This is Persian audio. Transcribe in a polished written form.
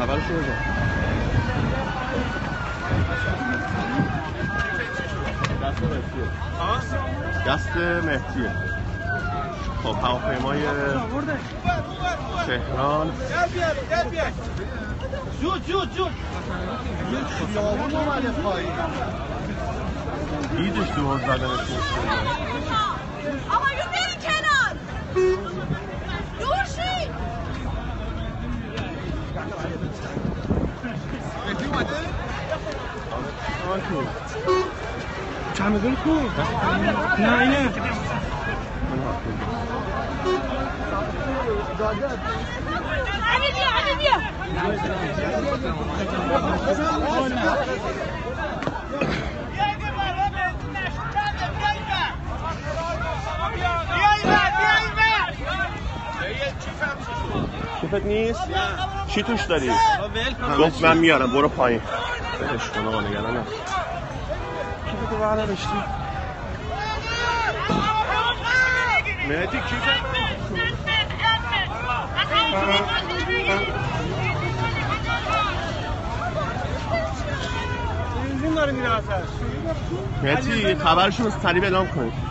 خبرشو بده. دست مهدیه. خب هواپیمای تهران زود خیابون اومده پایین. دیدش دور زدنش آقا یو برین کنار دورشید. مهدی اومده؟ چمدون کو؟ نه اینه علی بیا کیفت نیست؟ چی توش داری؟ گفت من میارم برو پایین. بهش کن آقا نگران نباش. کیفتو برداشتی؟ مهدی کیفت؟ بنزین داره میره واسه. مهدی خبرشون رو سریع اعلام کنید.